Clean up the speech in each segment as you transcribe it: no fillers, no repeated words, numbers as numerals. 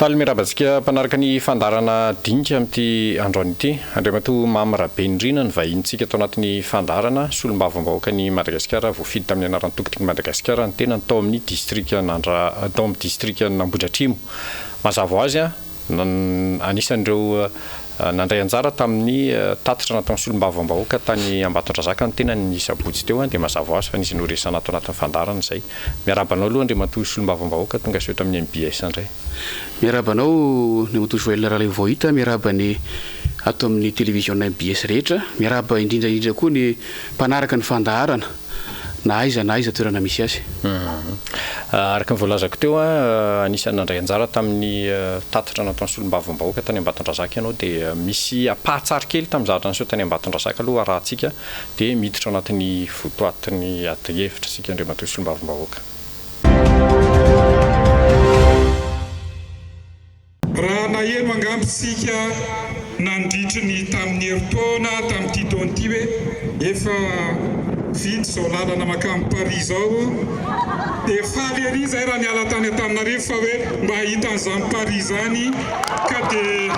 Faly mirabatsika mpanaraka ny fandarana dinika amin'ity androany ity. Andriamatoa Mamarabe indrina ny vahintsika tao anatin'ny fandarana solombavam-bahoaka ny Madagasikara voafidy tamin'ny anaran'ny tokotiky Madagasikara ny tena tao amin'ny distrika tao amin'ny distrika Nambohidratrimo. Mazava ho azy anisan'ireo nandray anjara tamin'ny tatitra nataon'ny solombavam-bahoaka tany Ambatondrazaka ny tena ny sabotsy teo dia mazava ho azy fa nisy noresana ato anatin'ny fandarana izay. Miarabanao aloha Andriamatoa solombavam-bahoaka tonga sy eto amin'ny MBS indray. Miarabanao Andriamatoa Joël raha voahita miarabany ato amin'ny télévision MBS rehetra, miaraba indrindra koa ny mpanaraka ny fandarana na aiza toerana misy azy. Araka ny voalazako teo anisany nandray anjara tamin'ny tatitra nataon'ny solombavam-bahoaka tany Ambatondrazaka ianao dia misy apahatsary kely tamin'ny zavatra niseho tany Ambatondrazaka aloha arahantsika dia miditra ao anatin'ny votoatin'ny ady hevitra sika Andriamatoa solombavam-bahoaka. Raha naheno angampitsika nandritry ny tamin'ny heritaona tamin'ity taona ity hoe efa vitsy zao lalana makamy Paris zao dia faly ery zay raha niala tany Antananarivo fa hoe mba hahita an'izany Paris zany ka dia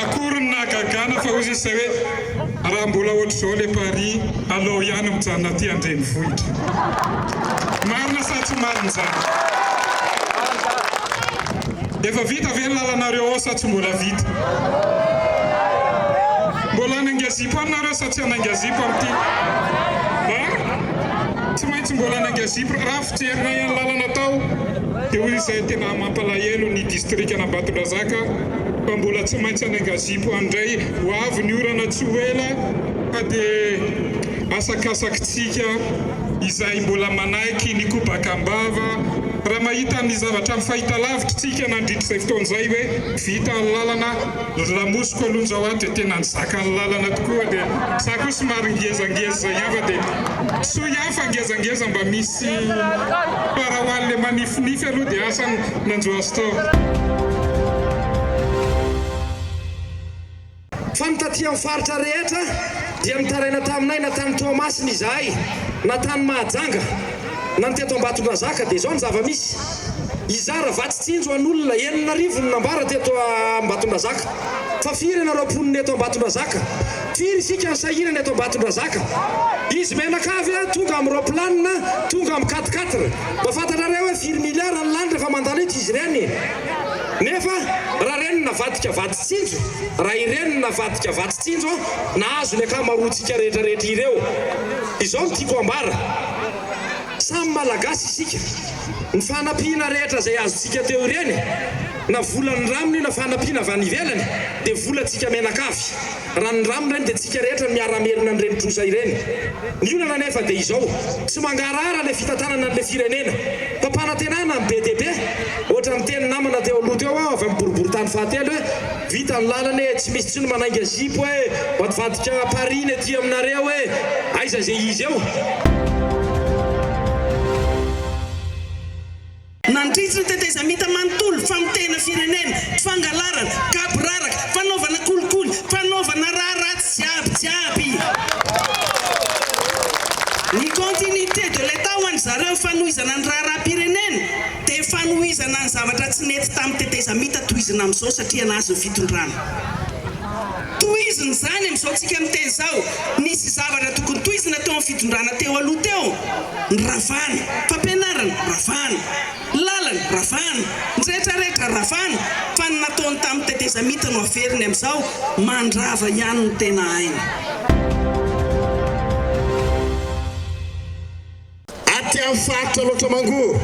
akory ny nahagagana fa ozy izay hoe raha mbola ohatry zao le Paris alao ihany mijanona aty an-drenivohitra. Marina sa tsy marina zany? Efa vita ve ny lalanareo ao sa tsy mbola vita? Mbola nangazipo aminareo sa tsy nangazipo amin'ity? Tsy maintsy mbola nangazipo raha fijerina ihany lalana tao dia hoy izay tena mampalahelo ny distrika Ambatondrazaka fa mbola tsy maintsy nangazipo andray ho avy ny orana tsy ho ela ka dia asakasakitsika izay mbola manaiky ny kobakambava raha mahita ny zavatra fahitalavitra nandritra izay fotoan'izay hoe vita ny lalana lamosiko aloha zao ato dia tena nizaka ny lalana tokoa dia za koa somary ngezangeza ihany fa dia so hafa ngezangeza mba misy parahoan'le manifinify aloha dia asa nanjo azy tao. Fa nitaty amin'ny faritra rehetra dia mitaraina taminay natany Tomasiny izahay natany Mahajanga na teto Ambatondrazaka dia izao ny zava-misy izara vatsi-tsinjo an'olona 9,000 nambara teto Ambatondrazaka fa firy ianareo poniny eto Ambatondrazaka firy isika ny sahirana eto Ambatondrazaka izy menakavy tonga amin'ny roplanina tonga amin'ny 4x4 mba fantatrareo hoe firy miliara ny lany rehefa mandalo eto izy ireny nefa raha reny navadika vatsi-tsinjo raha ireny navadika vatsi-tsinjo nahazo ny akamaroantsika rehetrarehetra ireo izao no tiako ambara samy malagasy isika ny fanampiana rehetra izay azontsika teo ireny na vola ny ramony na fanampiana avy any ivelany dia volantsika menakavy raha ny ramony ireny dia tsika rehetra miara-merina ny renitrosa ireny ny olana nefa dia izao tsy mangarara le fitantanana n'le firenena fampanantenana ny be dia be ohatra ny teny namana teo aloha teo avy amin'ny boriboritany fahatelo hoe vita ny lalana tsy misy tsy no manainga zipo hoe vadivadika Paris ny aty aminareo hoe aiza zay izy eo. Nandritra teteza mita manontolo famitena firenena fangalarana kaboraraka fanaovana kolikoly fanaovana ratsy jiaby ny continuité de l'état ho an'ny zareo fanohizana ny raharam-pirenena dia fanohizana ny zavatra tsy nety tamin'ny teteza mita tohizina amin'izao satria nazy ny fitondrana tohizina zany amin'izao tsika miteny zao nisy zavatra tokony tohizina teo amin'ny fitondrana teo aloha teo ny ravana fampianarana ravana lalana ravana ny rehetrarehetra ravana fa ny nataony tamin'ny teteza mita no averiny amin'izao mandrava ihany no tena hainy. Aty amin'ny faritra loatra mangoa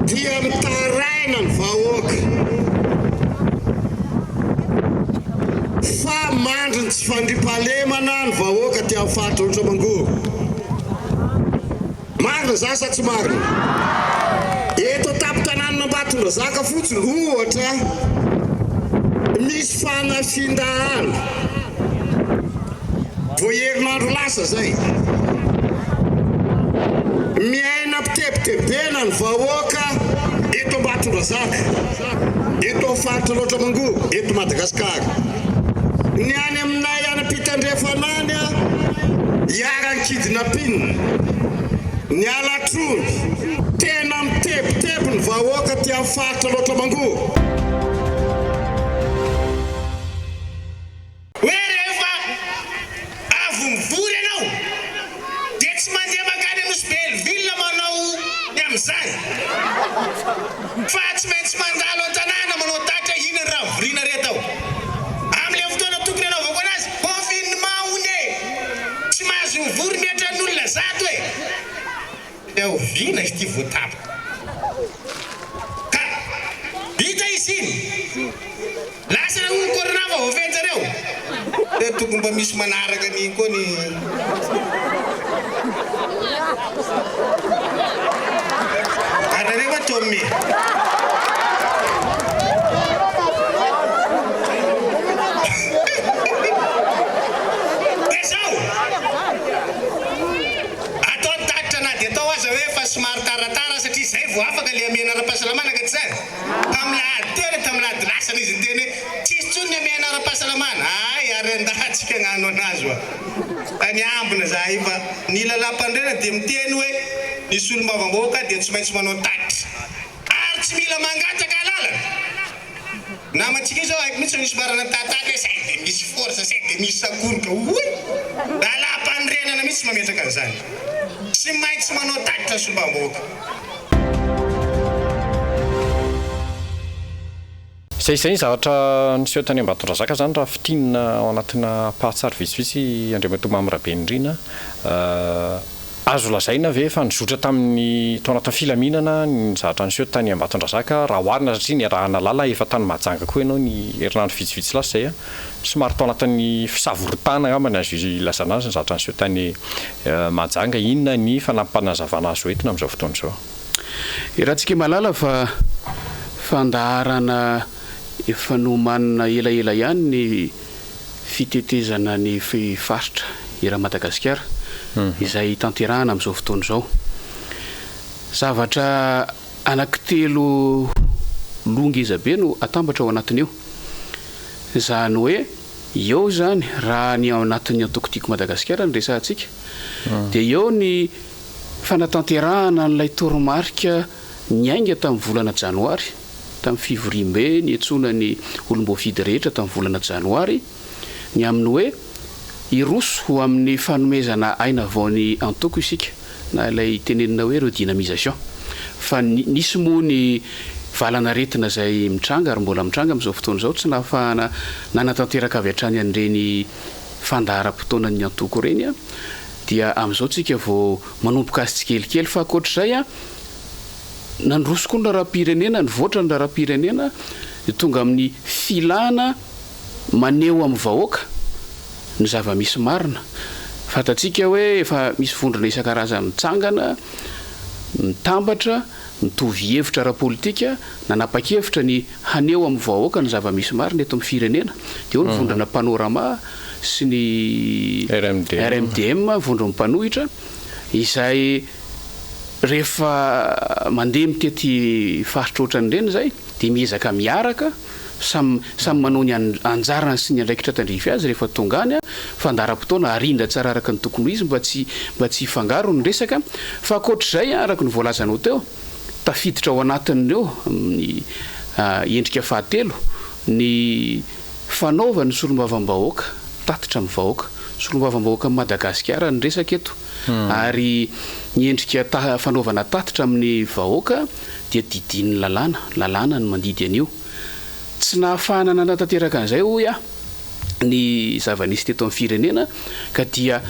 dia mitaraina ny vahoaka fa mandry ny tsy fandripahalemana ny vahoaka aty amin'ny faritra loatra mangoa. Marina zany sa tsy marina? Eto tapin-tanàna Ambatondrazaka fotsiny ohatra misy fanafindahana vao herinandro lasa zay miaina pitebitebena ny vahoaka eto Ambatondrazaka eto amin'ny faritra loatra mangoa eto Madagasikara ny any aminay any am-pitandrefanany hiara-kidinapinina ny alatrony tena mitepitepy ny vahoaka ty amin'ny faritra loatra mangoa. hoe rehefa avy mivory ianao dia tsy mandeha makany nosy Belleville manao ny amin'izany fa tsy maintsy mandalo an-tanàna manao tatra iny ny raha voriana retao amin'ilay fotoana tokony anaovako anazy confinement one tsy mahazo mivory mihatra n'olona zato hoe dia oviana izy ty voatapa ka hita izy iny lasana olo koronava voafenjareo dia tokony mba misy manaraka an'iny koa ny arareo atao me somary taratara satria zay vao afaka le amena ara-pahasalamana ka tsy zany tamilahady tena tamilahady lasana izy ny teny hoe tsisy tsony ny amena ara-pahasalamana ay ary andatsika agnano anazy oa any ambina za io fa ny lalam-pandrena dia miteny hoe nisy olo mavamboaka dia tsy maintsy manao tatitra ary tsy mila mangataka lalana namatsika izao aiko mihitsy misy barana tataka zay dia misy force zay dia misy sakonika oy lalam-pandrenana mihitsy mametraka an'izany tsy maintsy manao tatitra sombamboaka. Izay zavatra niseho tany Ambatondrazaka zany raha fitinina ao anatina pahatsary vitsivitsy Andriamatoa Mamirabenirina azo lazaina ve fa nizotra tamin'ny tao anatin'ny filaminana ny zavatra niseho tany Ambatondrazaka raha oharina satria ny arahana lala efa tany Mahajanga koa ianao ny herinandro vitsivitsy lasa zay somary tao anatin'ny fisavorotana angambany azo ilazana azy ny zavatra niseho tany Mahajanga inona ny fanampanazavana azo entina amin'izao fotoana izao. Raha tsika malala fa fandaharana efa nomanina elaela ihany ny fitetezana ny faritra era Madagasikara izay tanterahana amin'izao fotoana izao. Zavatra anankitelo longiza be no atambatra ao anatin'io. Izany hoe eo zany raha ny ao anatin'ny antokotiko Madagasikara ny resahantsika dia eo ny fanatanterahana n'ilay toromarika niainga tamin'ny volana janoary tamin'ny fivoriam-be ny etsona ny olom-boafidy rehetra tamin'ny volana janoary ny amin'ny hoe iroso amin'ny fanomezana aina vaony antoko isika na ilay tenenina hoe redynamisation fa nisy moa ny valana retina zay mitranga ary mbola mitranga amin'izao fotoana izao tsy nahafahana nanatanteraka avy hatrany an'ireny fandaharam-potoanan'ny antoko ireny dia amin'izao tsika vao manomboka azy tsikelikely fa ankoatr'izay nandroso koa ny raharam-pirenena nivoatra ny raharam-pirenena tonga amin'ny filana maneho amin'ny vahoaka ny zava-misy marina fatatsika hoe efa misy vondrona isan-karazany mitsangana mitambatra mitovy hevitra ara-politika nanapa-kevitra ny haneho amin'ny vahoaka ny zava-misy marina eto amin'ny firenena dia eo ny vondrana panorama sy ny RMDM vondrona mpanohitra izay rehefa mandeha mitety faritra ohatran'ireny zay dia miezaka miaraka samy manao ny anjarany sy ny andraikitra tandrify azy rehefa tonga any fandaharam-potoana arindra tsara araka ny tokony izy mba tsy hifangaro ny resaka fa ankoatr'izay araka ny voalazanao teo tafiditra ao anatin'ireo ny endrika fahatelo ny fanaovany solombavam-bahoaka tatitra amin'ny vahoaka solombavam-bahoaka amin'ny Madagasikara ny resaka eto ary ny endrika fanaovana tatitra amin'ny vahoaka dia didin'ny lalàna ny mandidy an'io tsy nahafahana nanatanteraka an'izay hoy ny zava-nisy teto amin'ny firenena ka dia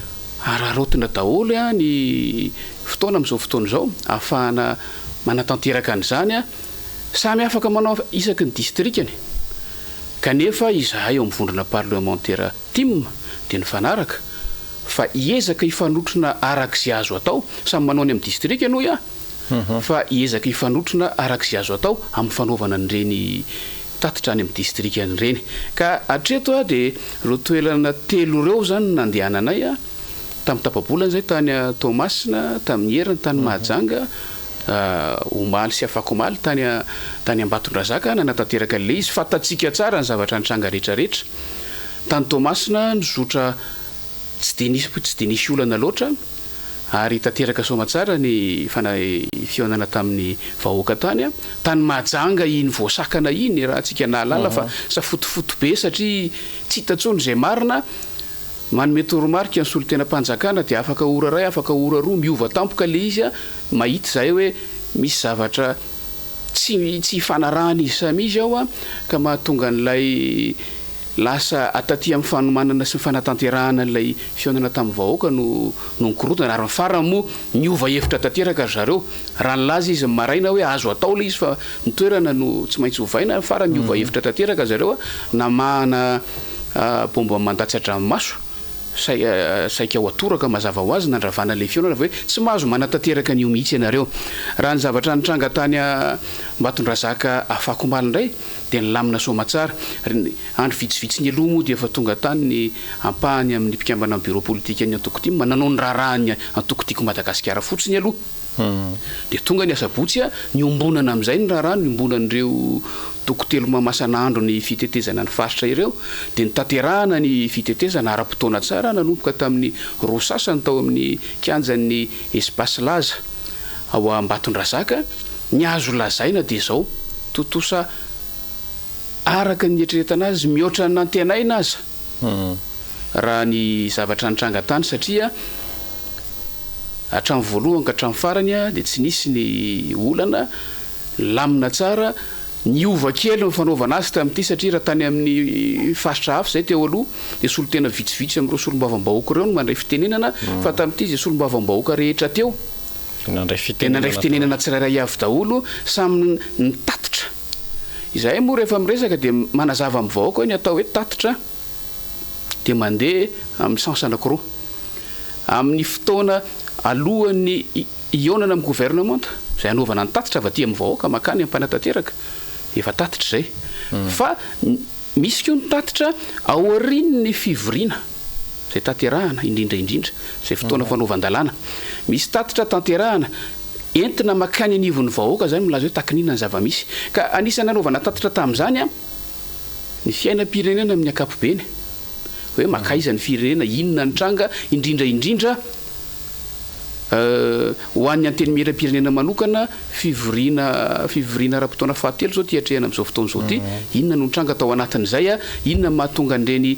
ararotina daholo ny fotoana amin'izao fotoana izao ahafahana manatanteraka an'izany samy afaka manao isaky ny distrikany kanefa izahay eo amin'ny vondrona parlementaire tim dia ny fanaraka fa hiezaka hifanotrona arak'izay azo atao samy manao ny amin'ny distrika anoy fa hiezaka hifanotrona arak'izay azo atao amin'ny fanaovana an'ireny tatitra any amin'ny distrika an'ireny ka atreto dia ireo toelana telo ireo zany nandehananay tamin'ny tapabolana zay tany Tomasina tamin'ny Herina tany Mahajanga omaly sy afakomaly tany Ambatondrazaka nanatanteraka le izy fatatsika tsara ny zavatra nitranga rehetrarehetra tany Tomasina nizotra tsy de nisy olana loatra ary tanteraka somatsara ny fionana tamin'ny vahoaka tany a tany majanga iny voasakana iny raha antsika nahalala fa safotofoto be satria tsy hitatsony zay marina manome toromarika ny solotena-panjakana dia afaka ora ray afaka ora roa miova tampoka le izy a mahita zay hoe misy zavatra tsy fanarahana izy samizy ao a ka mahatonga n'lay lasa ataty amin'ny fanomanana sy fanatanterahana n'lay fionana tamin'ny vahoaka no nikorotana ary farany moa niova hevitra tanteraka zareo raha nylaza izy maraina hoe azo atao le izy fa nitoerana no tsy maintsy hovaina farany niova hevitra tanteraka zareo a namahana bomba mandatsy maso saika ao atoraka mazava ho azy nandravana le fionana fa hoe tsy mahazo manatanteraka n'io mihitsy ianareo raha ny zavatra nitranga tany Ambatondrazaka afako maly indray dia nilamina somatsara andro vitsivitsy ny aloha moa dia efa tonga tany ny ampahany amin'ny mpikambana amin'ny bureau politika ny antokotiko mananao ny raharahany antokotiko Madagasikara fotsiny aloha dia tonga ny asabotsy a niombonana amin'izay ny raharahany niombonan'ireo tokotelo mamasan'andro ny fitetezana ny faritra ireo dia nitanterahana ny fitetezana ara-potoana tsara nanomboka tamin'ny rosasany tao amin'ny kianjan'ny espace laza ao Ambatondrazaka ny azo lazaina dia zao totosa araka ny eritreretana azy mihoatra ny nantenaina aza raha ny zavatra nitranga tany satria hatramin'ny voalohany ka hatramin'ny farany a dia tsy nisy ny olana lamina tsara niova kely ny fanaovana azy tamin'ity satria raha tany amin'ny faritra hafa zay teo aloha dia solotena vitsivitsy amin'ireo solombavam-bahoaka ireo no mandray fitenenana fa tamin'ity izay solombavam-bahoaka rehetra teo nandray fitenenana tsirairay avy daholo samy nitatitra izay moa rehefa miresaka dia manazava amin'ny vahoaka hoe ny atao hoe tatitra dia mandeha amin'ny sens anankiroa amin'ny fotoana alohan'ny ionana amin'ny gouvernement zay anaovana ny tatitra avy aty amin'ny vahoaka makany ampanatanteraka efa tatitra zay fa misy koa ny tatitra aorian'ny fivoriana zay tanterahana indrindraindrindra zay fotoana fanaovan-dalàna misy tatitra tanterahana entina makany anivon'ny vahoaka zany milaza hoe takinina ny zava-misy ka anisany anaovana tatitra tamin'izany a ny fiainam-pirenena amin'ny ankapobeny hoe makaiza ny firenena inona ny tranga indrindraindrindra ho an'ny antenimieram-pirenena manokana fivoriana ara-potoana fahatelo zao tiatrehana amin'izao fotoana zao ty inona no tranga tao anatin'izay a inona mahatonga an'ireny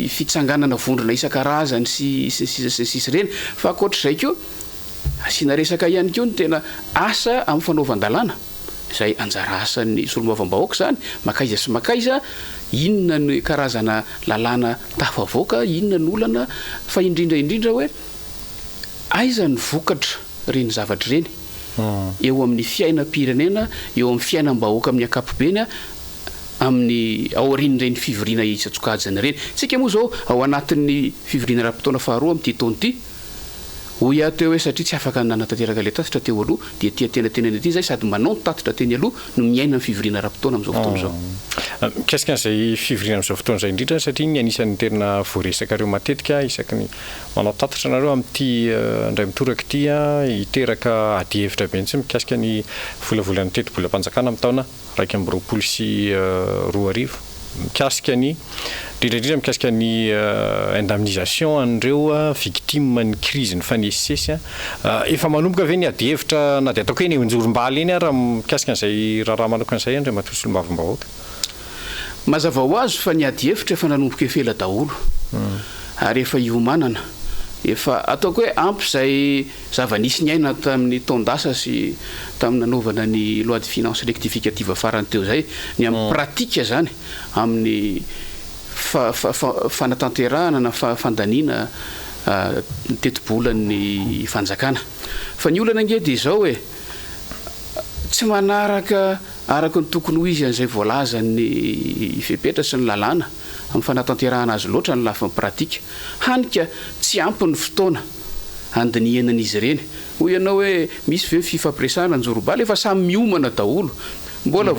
fitsanganana vondrona isan-karazany sisy reny fa akoatr'izay keo asiana resaka ihany keo ny tena asa amin'ny fanaovan-dalàna izay anjara asan'ny solombavambahoaka zany makaiza sy makaiza inona ny karazana lalàna tafavoaka inona ny olana fa indrindraindrindra hoe aiza ny vokatra reny zavatra reny eo amin'ny fiainam-pirenena eo amin'ny fiainam-bahoaka amin'ny ankapobeny amin'ny aorian'ireny fivoriana itsatsokajany reny tsika moa zao ao anatin'ny fivoriana ra-potoana faharoa amin'ity taona ity hoy aho teo hoe satria tsy afaka nanatanteraka le tatitra teo aloha dia tiatenatenany aty zay sady manao ny tatitra teny aloha no miaina ny fivoriana ra-potoana amin'izao fotoana zao mikasika an'izay fivoriana amin'izao fotoana izay indrindra satria ny anisan'ny tena voaresaka ireo matetika isaky ny manao tatitra nareo amin'ity indray mitoraka ity hiteraka ady hevitra be ntsy mikasika ny volavolan'ny teti-bolam-panjakana amin'ny taona raiky amby roapolo sy roa arivo mikasika ny indrindra mikasika ny indemnisation an'ireo victime ny crise ny fanesisesy efa manomboka ve ny ady hevitra na dia ataoko hoe ny onjorom-baly eny raha mikasika an'izay raha manokana an'izay andray matoa solom-bavambahoaka mazava ho azo fa ny ady hevitra efa nanomboka efela daholo ary efa iomanana efa ataoko hoe ampy zay zava-nisy ny aina tamin'ny taondasa sy tamin'ny nanaovana ny loi de finance rectificative farany teo zay ny amin'ny pratika zany amin'ny fanatanterahana na fandaniana tetibolan'ny fanjakana fa ny olana ange dia zao hoe tsy manaraka araka ny tokony ho izy an'izay voalazany fepetra sy ny lalàna amin'ny fanatanterahana azy loatra ny lafa pratika hanika tsy ampy ny fotoana andinianan'izy ireny hoy ianao hoe misy ve fifampiresahana njorobaly efa samy miomana daholo mbola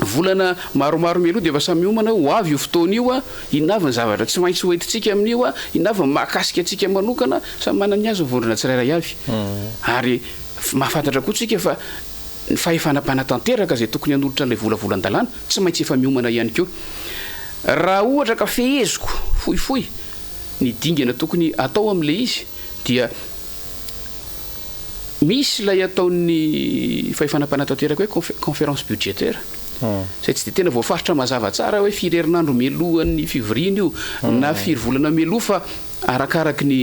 volana maromaro mialoha dia efa samy miomana ho avy io fotoana io inavy ny zavatra tsy maintsy hoentintsika amin'io inavy ny mahakasika antsika manokana samy manany azy vondrona tsirairay avy ary mahafantatra koa tsika fa ny fahefanam-panatanteraka zay tokony hanolotra n'ilay volavolan-dalàna tsy maintsy efa miomana ihany koa raha ohatra ka feheziko fohifohy ny dingana tokony atao amin'le izy dia misy ilay ataon'ny fahefanam-panatanteraka hoe conférence budgétaire zay tsy de tena voafaritra mazava tsara hoe firerinandro melohan'ny fivoriana io na firy volana meloa fa arakaraky ny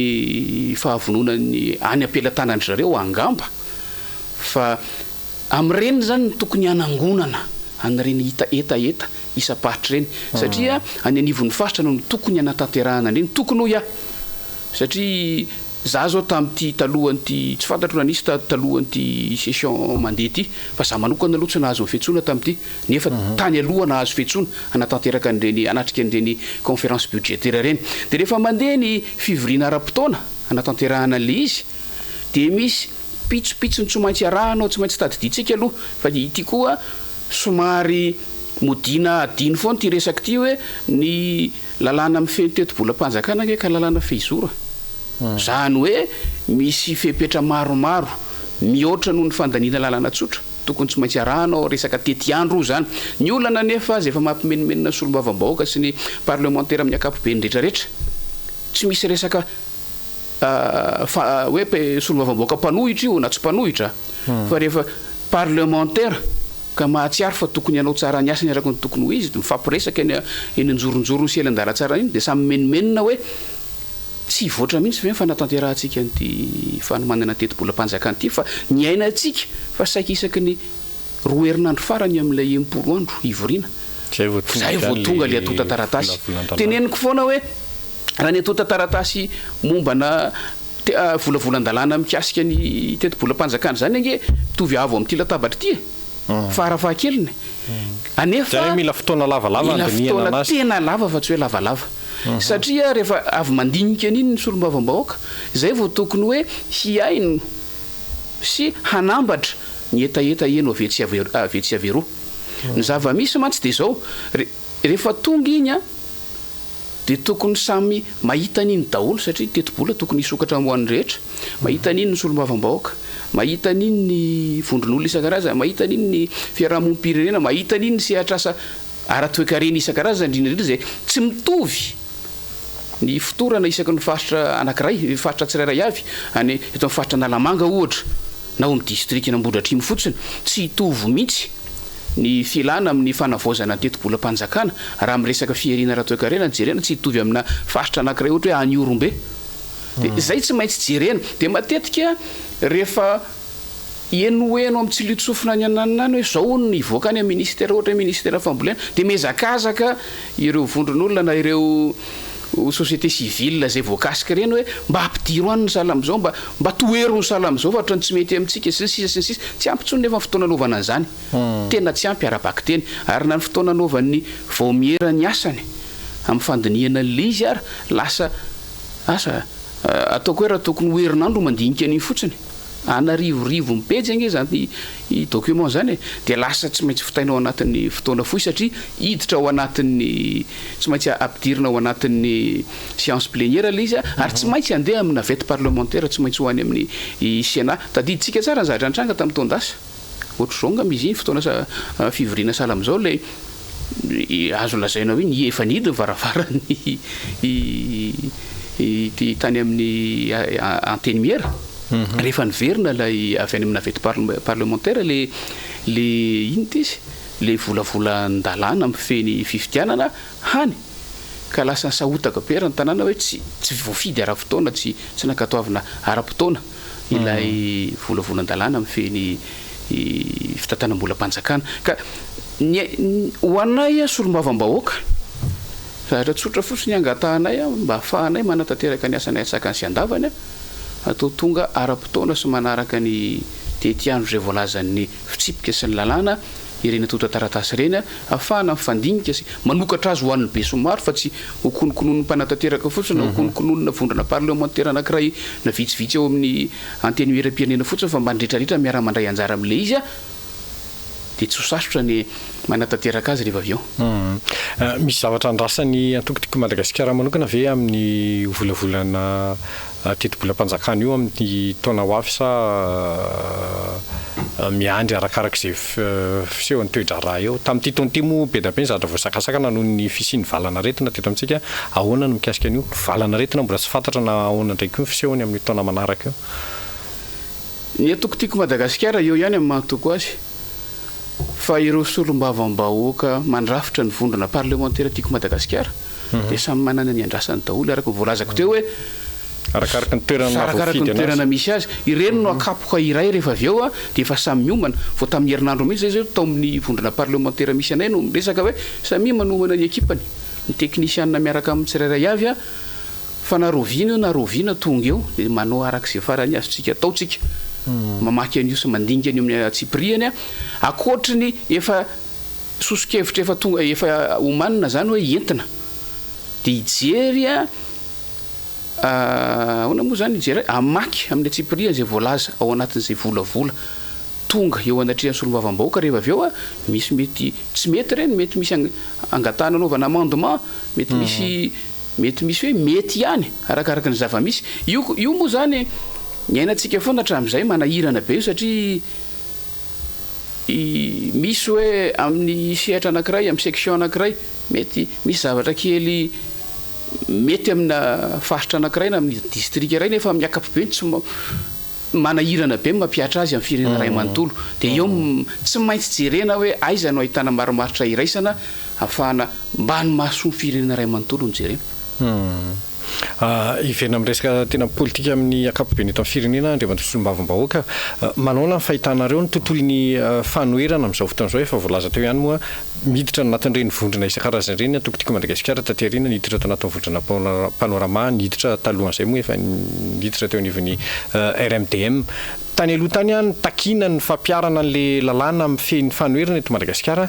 fahavononany any ampelatanany zareo angamba fa am'ireny zany ny tokony anangonana an'ireny etaeta isapahitra reny satria any anivon'ny faritra no ny tokony anatanterahana reny tokony ho ia satria za zao tamin'ity talohan'ity tsy fantatro na nisy talohan'ity session mandeha ty fa za manokana aloha tsy nahazo fiantsona tamin'ity nefa tany aloha nahazo fiantsona anatanteraka an'ireny anatrika an'ireny conférence budgétaire reny de rehefa mandeha ny fivoriana ara-potoana anatanterahana le izy de misy pitsopitsony tsy maintsy arahanao tsy maintsy tadiditsika aloha fa ity koa somary modina adiny foana ty resaky ty hoe ny lalàna mifeny teto-bolam-panjakana nge ka lalàna fehizora zany hoe misy fepetra maromaro mihoatra noho ny fandaniana lalàna tsotra tokony tsy maintsy arahanao resaka tety andro io zany ny olana nefa zay efa mampimenimenina solombavam-bahoaka sy ny parlementaire amin'ny akapobe ny rehetrarehetra tsy misy resaka hoe solombavam-bahoaka mpanohitra io na tsy mpanohitra fa rehefa parlementaire ka mahatsiaro fa tokony ianao tsara ny asany araky ny tokony ho izy mifampiresaka eny anjoronjoro ny selan-dara tsara iny de samy menimenina hoe tsy voatra mihitsy ve fanatanterantsika n'ty fanomanana teto-bolam-panjakana ty fa ny aina atsika fa saika isaky ny roa herinandro farany amin'ilay empolo andro ivoriana zay vao tonga le atota taratasy teneniko foana hoe raha ny atota taratasy mombana volavolan-dalàna mikasika ny teto-bolam-panjakana zany ange mitovy avo amin'ity latabatra ty farafahakeliny anefa mila fotoana lavalava fotoana tena lava fa tsy hoe lavalava satria rehefa avy mandinika an'iny ny solombavam-bahoaka zay vao tokony hoe hiaino sy hanambatra ny etaeta eno avetsy averoa ny zava-misy mantsy de zao rehefa tonga iny de tokony samy mahita an'iny daholo satria teto-bola tokony hisokatra moan'ny rehetra mahita an'iny ny solombavam-bahoaka mahita an'iny ny vondron'olona isan-karazany mahita an'iny ny fiarahamonim-pirenena mahita an'iny ny sehatrasa ara-toekarena isan-karazany indrindra zay tsy mitovy ny fotorana isaky ny faritra anankiray faritra tsirairay avy any eto amin'ny faritra Nalamanga ohatra na ao amin'ny district n'Ambohidratrimo fotsiny tsy hitovy mihitsy ny filana amin'ny fanavaozana teto-bolam-panjakana raha miresaka fiheriana ara-toekarena jerena tsy hitovy amina faritra anankiray ohatra hoe any Orombe de zay tsy maintsy jerena de matetika rehefa eno amin'ny tsilitsofina ny ananany hoe zao ny ivoaka any amin'ny ministère ohatra ministère fambolena de mezakazaka ireo vondron'olona na ireo société civile zay voakasika reny hoe mba ampidiro any ny sala am'izao mba toero ny sala am'izao fa ohatrany tsy mety amintsika sy ny sisa tsy ampitsony nefa ny fotoana anaovana an'izany tena tsy ampy arabaky teny ary na ny fotoana anaovan'ny vaomiera ny asany amin'ny fandiniana le izy ary lasa ataoko hoe raha tokony hoerinandro mandinika an'iny fotsiny anarivorivo mipejy ange zany document zany de lasa tsy maintsy fitainao anatin'ny fotoana fohy satria hiditra ao anatin'ny tsy maintsy ampidirina ao anatin'ny séance plénière le izy ary tsy maintsy andeha amin'ny navette parlementaire tsy maintsy ho any amin'ny Sénat tadiditsika tsara ny zavatra antranga tamin'ny taondasa ohatra zao ngamizy iny fotoana fivoriana sala am'izao le azo lazainao hoe ny efa nidiny varavarany tany amin'ny antenne-mière rehefa niverina lay avy any amin'ny navette parlementaire le ino ty izy le volavolan-dalàna mifeny fifidianana hany ka lasa sahotaka be ny tanàna hoe tsy voafidy ara-potoana tsy nakatoavina ara-potoana ilay volavolan-dalàna mifeny fitantanam-bolam-panjakana ka ho anay solombavam-bahoaka zavatra tsotra fotsiny angatahanay mba ahafahanay manatanteraka ny asanay atsakany sy andavany atao tonga ara-potoana sy manaraka ny tetiandro zay voalazan'ny fitsipika sy ny lalàna ireny atota taratasy reny ahafahana mifandinika sy manokatra azy ho an'ny be somaro fa tsy hokonokonon'ny mpanatanteraka fotsiny na hokonokononina vondrana parlementaire anankiray na vitsivitsy ao amin'ny anteny miera-pirenena fotsiny fa mba ndretrarehetra miara-mandray anjara amin'le izy de tsy ho sasotra ny manatanteraka azy rehefa avy ao misy zavatra andrasany antokotiko Madagasikara manokana ve amin'ny volavolana teto-bolam-panjakana io amin'ny taona ho avy sa miandry arakarak'izay fiseho ny toe-draharaha eo tamin'ity taona ity moa be da be ny zavatra voasakasakana noho ny fisiany valanaretina teto amintsika ahoana no mikasika an'io valanaretina mbola tsy fantatra na ahoana ndraiky io ny fisehony amin'ny taona manaraka io ny atoko tiako Madagasikara eo ihany amin'ny mahatoko azy fa ireo solombavam-bahoaka mandrafitra ny vondrona parlementaire tiako Madagasikara dia samy manana ny andrasany daholo araka voalazako teo hoe arakaraka ny toerana misy azy ireny no akapoka iray rehefa avy eo dia efa samy miomana vao tamin'ny herinandro mihitsy zay tao amin'ny vondrona parlementaire misy anay no miresaka hoe samy manomana ny ekipany ny teknisianina miaraka amin'ny tsirairay avy fa naroviana io naroviana tonga eo dia manao arak'izay farany azotsika ataotsika mamaky an'io sy mandinika any amin'ny atsipriany akoatry ny efa sosokevitra efa tonga efa omanina zany hoe entina dia ijery ahoana moa zany ijery amaky amin'ny atsipriany zay voalaza ao anatin'izay volavola tonga eo anatrehan'ny solombavam-bahoaka rehefa avy eo misy mety tsy mety reny mety misy angatana anaovana amendement mety misy hoe mety ihany arakaraka ny zava-misy io moa zany ny ainantsika foana hatramin'izay manahirana be io satria misy hoe amin'ny sehatra anankiray amin'ny section anankiray mety misy zavatra kely mety amina faritra anankiray na amin'ny district iray nefa amin'ny akapobe tsy manahirana be mampiatra azy amin'ny firenena ray manontolo dia eo tsy maintsy jerena hoe aiza no ahitana maromaritra iraisana ahafahana mba ny maso ny firenena ray manontolo ny jerena ivena amin'ny resaka tena politika amin'ny akapobe ny eto amin'ny firenena andriamanitra solombavam-bahoaka manaona ny fahitanareo ny tontolon'ny fanoherana amin'izao fotoana izao efa voalaza teo ihany moa miditra anatin'ireny vondrona isan-karazany ireny atokotiko Madagasikara taterina niditra tao anatin'ny vondrona panorama niditra talohan'izay moa efa niditra teo anivon'ny RMDM tany aloha tany any takina ny fampiarana an'le lalàna amin'ny feny fanoherana eto Madagasikara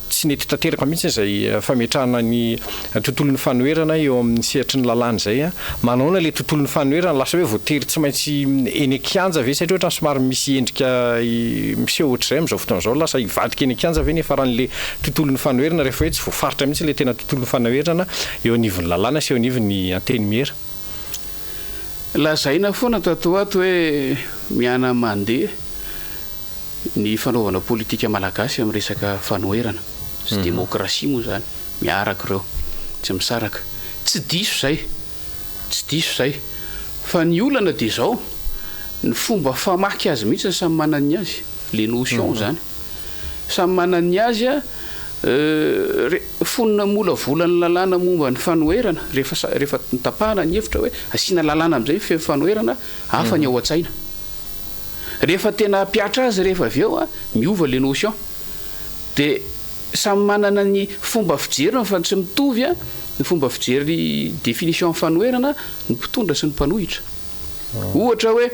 tsy nety tanteraka mihitsy izay fametrahana ny tontolon'ny fanoherana eo amin'ny sehatry ny lalàna izay manaona le tontolon'ny fanoherana lasa hoe voatery tsy maintsy eny an-kianja ve satria ohatra ny somary misy endrika miseho ohatr'izay amin'izao fotoana izao lasa hivadika eny an-kianja ve nefa ran'le tontolon'ny fanoherana rehefa hoe tsy voafaritra mihitsy le tena tontolon'ny fanoherana eo anivon'ny lalàna sy eo anivon'ny anteny miera lazaina foana tato ato hoe miana mandeha ny fanaovana politika malagasy amin'ny resaka fanoherana sy demokrasia moa zany miaraka ireo tsy misaraka tsy diso zay fa ny olana dia zao ny fomba famaky azy mihitsy samy manany azy le notion zany samy manany azy fonina mola volany lalàna momba ny fanoherana rehefa nitapahana ny hevitra hoe asiana lalàna amin'izay fe fanoherana hafa ny ao an-tsaina rehefa tena ampiatra azy rehefa avy eo miova le notion dia samy manana ny fomba fijerina fa tsy mitovy ny fomba fijery définition fanoherana ny mpitondra sy ny mpanohitra ohatra hoe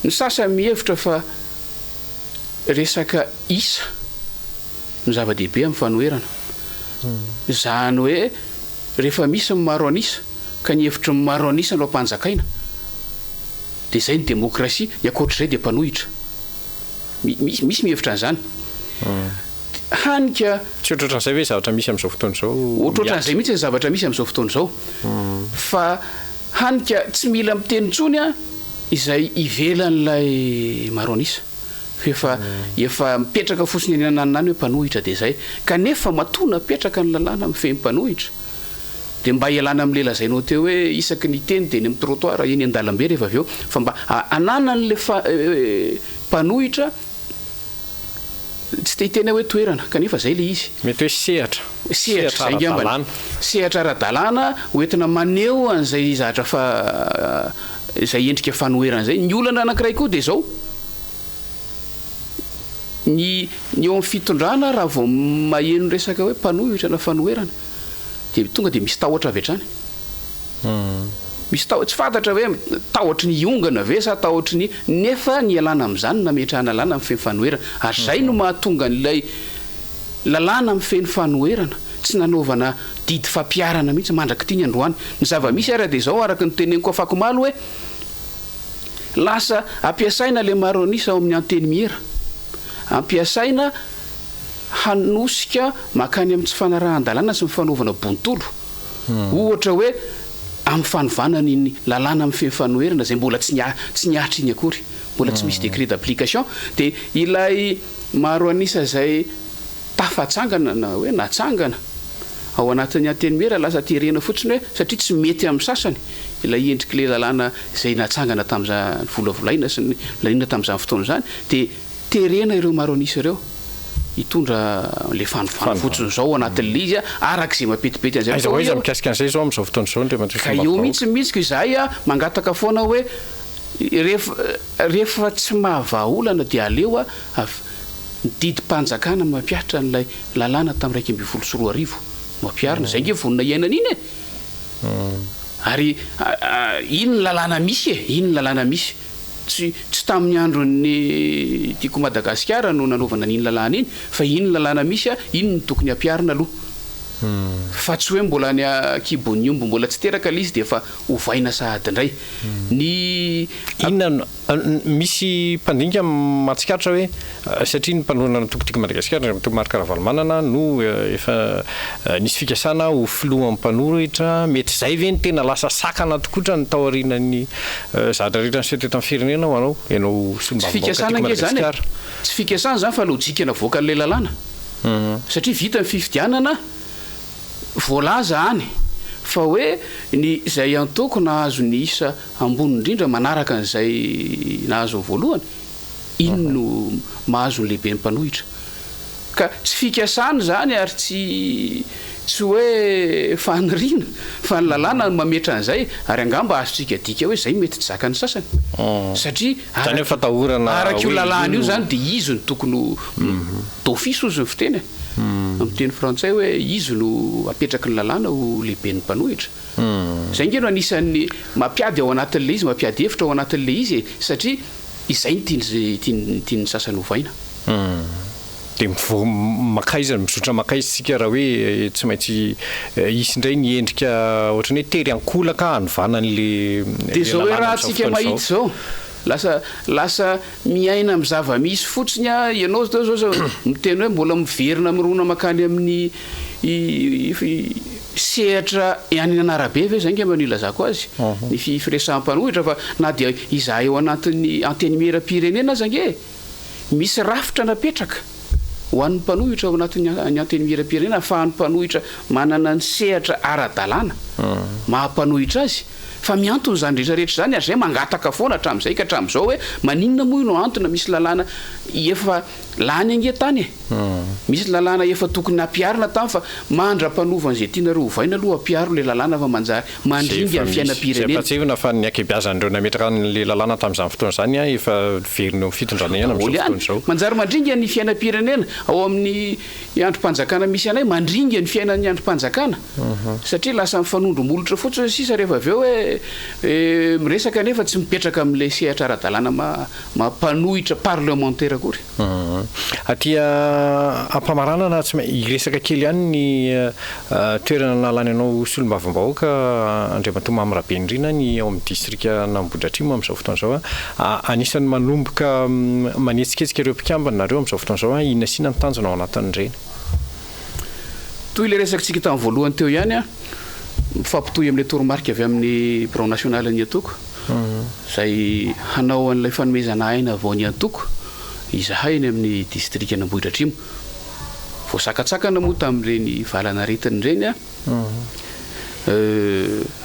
ny sasany mihevitra fa resaka isa ny zava-dehibe amin'ny fanoherana zany hoe rehefa misy ny maro anisa ka ny hevitry ny maro anisa no ampanjakaina dia izay ny demokrasia iakoatr'izay dia mpanohitra misy mihevitra an'izany hanika tsy ohatrohatran'izay hoe zavatra misy amin'izao fotoana izao ohatrohatran'izay mihitsy ny zavatra misy amin'izao fotoana izao fa hanika tsy mila miteny ntsony izay ivelan'ilay maro anisa efa mipetraka fosiny any ananany hoe mpanohitra dia zay kanefa matona mipetraka ny lalàna amin'ny fehym-panohitra dia mba ialana amin'ny lela zainao teo hoe isaky ny teny dia ny amin'ny trottoir eny an-dalambe rehefa avy eo fa mba ananan'le mpanohitra tsy te hitena hoe toerana kanefa zay le izy mety hoe sehatra ara-dalàna hoentina maneho an'izay zahatra fa izay endrika fanoherana zay ny olana anankiray koa dia zao ny eo amin'ny fitondrana raha vao maheno resaka hoe mpanohitra na fanoherana dia tonga dia misy tahotra avy hatrany misy tsy fantatra hoe tahotra ny iongana ve sa tahotra ny nefa ny alàna amin'izany nametrahana lalàna amin'ny feny fanoherana ary zay no mahatonga n'ilay lalàna amin'ny feny fanoherana tsy nanaovana didy fampiarana mihitsy mandrak'ity ny androany ny zava-misy ara dia zao araka ny teneniko afako malo hoe lasa ampiasaina le maro anisa ao amin'ny anteny miera ampiasaina hanosika makany amin'ny tsy fanarahan-dalàna sy mifanaovana bontolo ohatra hoe amin'ny fanovanany ny lalàna amin'ny fehym-fanoherana zay mbola tsy niatra iny akory mbola tsy misy décret d'application dia ilay maro anisa zay tafatsangana na hoe natsangana ao anatin'ny anteny mera lasa terena fotsiny hoe satria tsy mety amin'ny sasany ilay endriky le lalàna izay natsangana tamin'izany volavolaina sy lalina tamin'izany fotoana zany dia terena ireo maro anisy ireo hitondra le fanofano fotsiny zao anatin'le izy arak'izay mapetipety an'izay aiza izy mikasika an'izay zao amin'izao fotoana izao ndre ka eo mihitsy izahay mangataka foana hoe rehefa tsy mahavaolana dia aleo nididi-panjakana mampiaritra n'lay lalàna tamin'ny 2 mampiarina zay nge vonina iainana iny ary iny lalàna misy iny lalàna misy tsy tamin'ny androny tiako Madagasikara no nanaovana n'iny lalàna iny fa iny lalàna misy iny ny tokony ampiarina aloha fa tsy hoe mbola ny akibon'ny omby mbola tsy teraka l'izy dia efa hovaina sahady indray ny inona misy mpandinika mahatsikatra hoe satria ny mpanonana tokotiko Madagasikara Marc Ravalomanana no efa nisy fikasana ho filohan'ny mpanohitra mety zay ve ny tena lasa sakana tokotra ny tao aorianany zatra rehetra ny seteto amin'ny firenena ho anao ianao fikasana nge zany tsy fikasana zany fa lojika navoaka n'le lalàna satria vita ny fifidianana voalaza any fa hoe ny izay antoko nahazo ny isa ambony indrindra manaraka an'izay nahazo voalohany iny no mahazo ny lehibe ny mpanohitra ka tsy fikasana zany ary tsy hoe faniriana fa ny lalàna mametra an'izay ary angamba azotsika dika hoe zay mety tsy zakany sasany satria zany efa tahorana araka io lalàna io zany dia izy ny tokony d'office ozy ny fiteny amin'ny teny frantsay hoe izy no apetraky ny lalàna ho lehibe ny mpanohitra zay nge no anisan'ny mampiady ao anatin'le izy mampiady hevitra ao anatin'le izy satria izay ny tiany sasany hovaina dia makaizany mizotra makaizysika raha hoe tsy maintsy isy indray ny endrika ohatrany hoe tery ankolaka hanovana n'le dia zao hoe raha tsika mahitsy zao lasa miaina amin'ny zava-misy fotsiny ianao zao miteny hoe mbola miverina mirona makany amin'ny sehatra any anarabe ve zay nge mba nilazako azy ny firesaham-panohitra fa na dia izahay eo anatin'ny anteny miera-pirenena aza nge misy rafitra napetraka ho an'ny mpanohitra ao anatin'ny anteny miera-pirenena ahafahan'ny mpanohitra manana ny sehatra ara-dalàna mahampanohitra azy fa miantony zany rehetrarehetra zany ary zay mangataka foana hatramin'izay ka hatramin'izao hoe maninona moa no antona misy lalàna efa lany angetany misy lalàna efa tokony ampiarina tamy fa mandra-panova an'izay tianareo hovaina aloha ampiaro le lalàna fa manjary mandringa amin'ny fiainam-pirenena patsevina fa ny akebiazan'ireo nametraka n'le lalàna tamin'izany fotoana zany efa verina fitondrana ihany amin'izao fotoana izao manjary mandringa ny fiainam-pirenena ao amin'ny androm-panjakana misy anay mandringa ny fiainan'ny androm-panjakana satria lasa mifanondro molotra fotsiny sisa rehefa avy eo hoe miresaka nefa tsy mipetraka amin'le sehatra ara-dalàna mampanohitra parlementaire akory atia ampamaranana tsy iresaka kely ihany ny toerana nalany anao solombavam-bahoaka Andriamatoa Mamirabe indrina ny ao amin'ny distrika n'Ambohidratrimo amin'izao fotoana izao anisan'ny manomboka manetsiketsika ireo mpikambana nareo amin'izao fotoana izao inona sina ny tanjona ao anatin'ireny toy le resakantsika tamin'ny voalohany teo ihany mifampitohy amin'ilay toromarika avy amin'ny Brao national ny Antoko zay hanao an'ilay fanomezana aina vao ny Antoko izahay ny amin'ny distrika n'Ambohidratrimo voasakatsakana moa tamin'ireny valana retiny ireny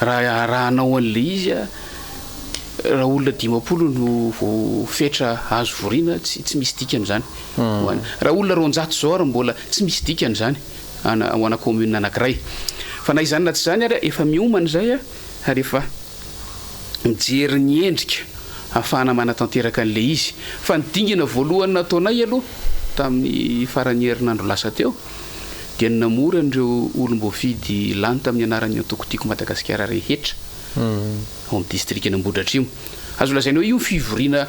raha hanao an'le izy raha olona 50 no voafetra azo vorina tsy misy dikany zany raha olona 200 zao ary mbola tsy misy dikany zany ho ana commune anankiray fa na izany na tsy zany ary efa miomana zay ary efa mijery ny endrika ahafahana manatanteraka an'le izy fa nydingana voalohany nataonay aloha tamin'ny farany herinandro lasa teo dia namora an'ireo olom-boafidy lany tamin'ny anaran'ny Antokotiko Madagasikara rehetra ao amin'ny distrika n'Ambohidratrimo azo lazaina hoe io fivoriana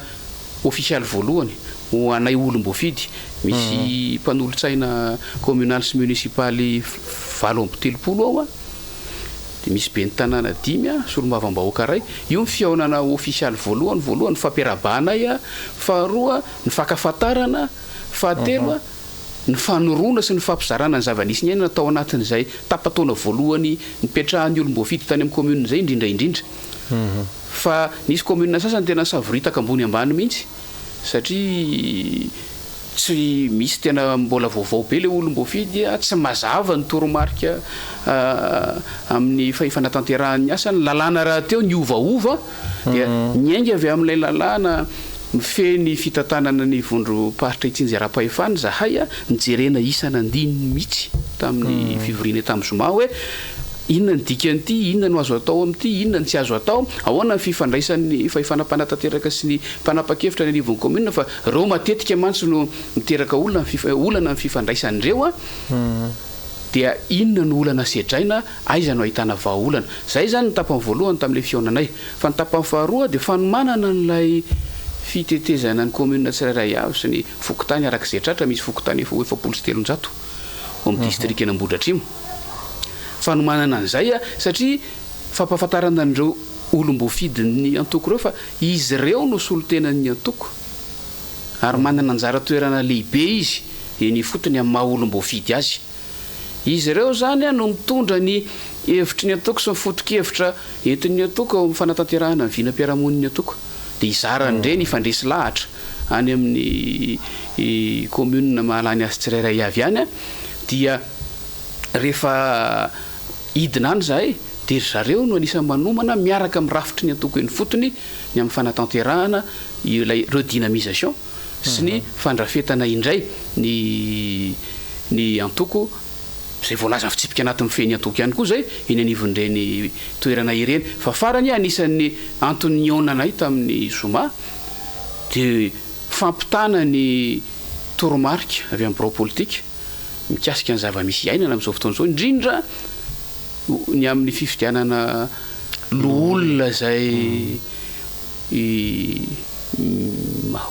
ofisialy voalohany ho anay olom-boafidy misy mpanolotsaina communal sy municipaly 7 ao dia misy be ny tanàna 5 solombavam-bahoaka ray io ny fiaonana ofisialy voalohany fampiarabanay faharoa ny fakafatarana fahatelo ny fanorona sy ny fampizarana ny zava-nisy ny aina natao anatin'izay tapataona voalohany nipetrahan'ny olom-boafidy tany amin'ny commune zay indrindra fa nisy commune sasany tena savoritaka ambony ambany mihitsy satria tsy misy tena mbola vaovao be le olombofidy tsy mazava ny toromarika amin'ny fahifanatanterahany asany lalàna raha teo ny ovaova dia nyainga avy amin'ilay lalàna mifeny fitantanana ny vondro-paritra itsinjy ara-pahefany zahay nijerena isana andininy mihitsy tamin'ny fivoriana tamin'ny zoma hoe inona ny dikan'ity, inona no azo atao amin'ity, inona ny tsy azo atao, ahoana ny fifandraisan'ny fahifanam-panatanteraka sy ny mpanapa-kevitra ny anivon'ny commune fa reo matetika mantsy no miteraka olana ny fifandraisan'ireo dia inona no olana sedraina aiza no ahitana vahaolana. Zay zany ny tapany voalohany tamin'ilay fiaonanay. Fa ny tapany faharoa dia fanomanana n'ilay fitetezana ny commune tsirairay avy sy ny fokotany arak'izay tratra misy fokotany efa 700 ao amin'ny district Ambohidratrimo. Fanomanana an'izay satria fampahafantarana an'ireo olom-boafidin'ny antoko ireo fa izy ireo no solotenan'ny antoko ary manana anjara toerana lehibe izy eny fotony amin'ny maha olom-boafidy azy. Izy ireo zany no mitondra ny hevitry ny antoko sy ny foto-kevitra entin'ny antoko ao amin'ny fanatanterahana ny vinam-piarahamoniny antoko dia izarany ireny ifandresy lahatra any amin'ny commune mahalany azy tsirairay avy any dia rehefa idina any zahay dia zareo no anisany manomana miaraka amin'ny rafitry ny antoko eny fotony ny amin'ny fanatanterahana ilay redynamisation sy ny fandrafetana indray ny antoko zay voalaza fitsipika anatin'ny feny antoko ihany koa zay eny anivon'ireny toerana ireny. Fa farany anisan'ny antony nionanay tamin'ny zoma dia fampitana ny toromarika avy amin'ny birao politika mikasika ny zava-misy iainana amin'izao fotoana izao indrindra ny amin'ny fifidianana loolona zay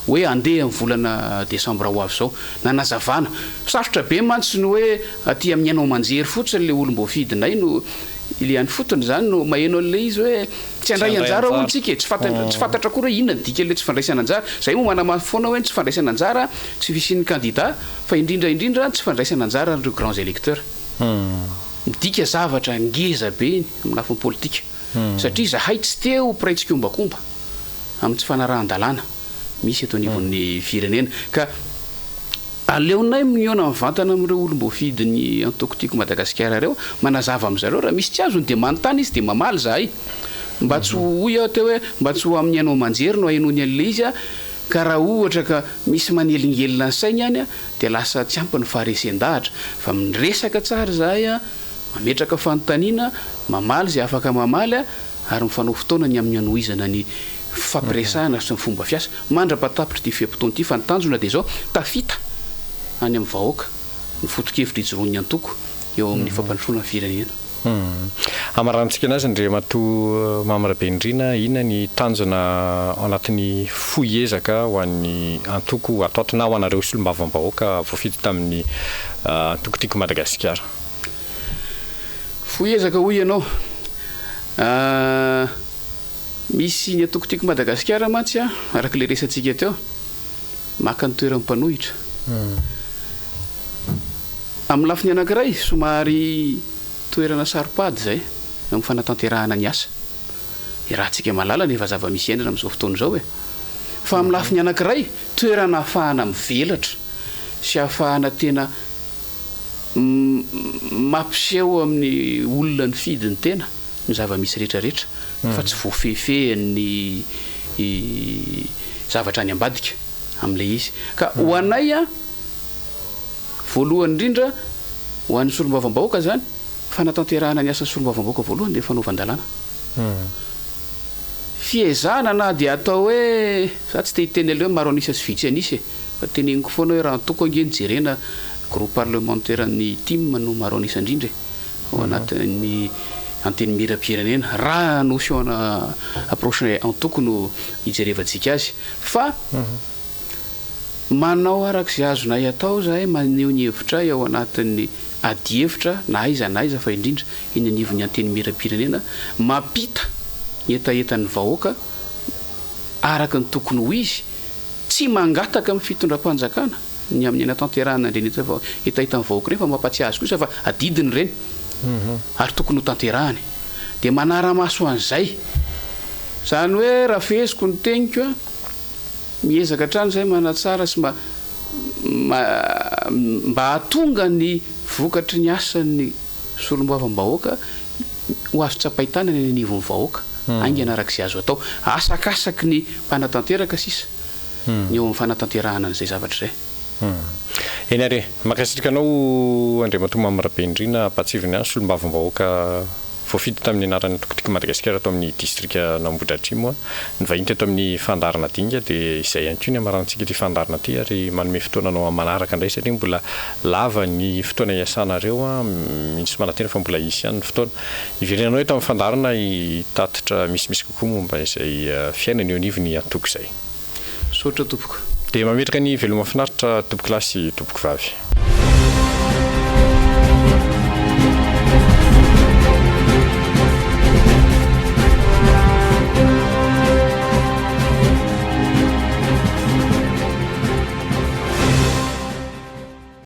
hoe andeha amin'ny volana desambra ho avy zao nanazavana sarotra be mantsy ny hoe aty amin'ny ainao manjery fotsiny le olom-boafidinay no iliany fotony zany no maheno an'ilay izy hoe tsy andray anjara olontsika tsy fantatra koa hoe inona ny dika le tsy fandraisana anjara. Zay moa manamafy foana hoe tsy fandraisana anjara tsy fisian'ny candidat fa indrindra tsy fandraisana anjara ireo grands électeurs. Midika zavatra ngeza be amin'ny lafiny politika satria zahay tsy teo piraitsika ombakomba amin'ny tsy fanarahan-dalàna misy eto anivon'ny firenena ka aleonay miona mivantana amin'ireo olom-boafidy ny antoko tiako Madagasikara ireo manazava amin'izareo raha misy tsy azony dia manontany izy dia mamaly zahay mba tsy hoy aho teo hoe mba tsy ho amin'ny ainao manjery no hainony an'ilay izy ka raha ohatra ka misy manelingelina ny sainy any dia lasa tsy ampy ny faharesen-dahatra fa miresaka tsara zahay mametraka fanontaniana mamaly zay afaka mamaly ary mifanao fotoana ny amin'ny anohizana ny fampiresahana sy ny fomba fiasa mandra-patapitra ty fiampitony ity fa ny tanjona dia zao tafita any amin'ny vahoaka ny foto-kevitra ijoroan'ny antoko eo amin'ny fampandrosoana ny firenena. Amarantsika anazy Andriamatoa Mamirabendrina, inona ny tanjona ao anatin'ny foiezaka ho an'ny antoko ataotona ho anareo solombavam-bahoaka voafidy tamin'ny antoko tiako Madagasikara? Foiezaka hoy ianao misy ny antoko tiako Madagasikara mantsy araka le resantsika teo maka ny toeran'ny mpanohitra amin'ny lafiny anankiray somary toerana saripady zay amin'ny fanatanterahana ny asa rahantsika malala nefa zava-misy ainana amin'izao fotoana izao fa amin'ny lafiny anankiray toerana ahafahana mivelatra sy ahafahana tena mampiseho amin'ny olona ny fidiny tena ny zava-misy rehetrarehetra fa tsy voafehifehin'ny zavatra any ambadika amin'ilay izy ka ho anay voalohany indrindra ho an'ny solombavam-bahoaka zany fanatanterahana ny asa solombavam-bahoaka voalohany dia fanaovan-dalàna fiezahana na dia atao hoe za tsy te hiteny aleho maro anisa sy vitsy anisy fa teneniko foana hoe raha antoko ange nijerena groupe parlementaire ny team no maro anisa indrindra ao anatin'ny anteny miram-pirenena raha notion approche antoko no hijerevantsika azy fa manao arak'izay azonay atao zahay maneho ny hevitra ao anatin'ny adi-hevitra na aiza fa indrindra iny anivon'ny anteny miram-pirenena mampita ny etaetan'ny vahoaka araka ny tokony ho izy tsy mangataka amin'ny fitondram-panjakana ny amin'ny anatanterahana ireny etaetan'ny vahoaka ireny fa mampatsiazy kosa fa adidiny ireny ary tokony ho tanterahany dia manara-maso an'izay zany hoe raha feziko ny teniko miezaka hatrany zay manatsara sy mba hatonga ny vokatry ny asan'ny solombavam-bahoaka ho azo tsapaitana ny anivon'ny vahoaka angana arak'izay azo atao asakasaky ny mpanatanteraka sisa ny eo amin'ny fanatanterahana n'izay zavatra zay eny are makasitrika anao andriamatoa mamyrabendrina ampatsiviny any solombavam-bahoaka voafity tamin'ny anarany tokotiky Madagasikara atao amin'ny distrika Nambohidratrimo ny vahiny teto amin'ny fandarana dinga dia izay ihany koa ny amarantsika ity fandarana ity ary manome fotoananao manaraka indray satria mbola lava ny fotoana iasanareo misy manantena fa mbola isy ihany ny fotoana iverenanao eto amin'ny fandarana hitatitra misimisy kokoa momba izay fiainana eo anivony atoko izay sotra tompoko dia mametraka ny veloma finaritra tompoko lahy sy tompoko vavy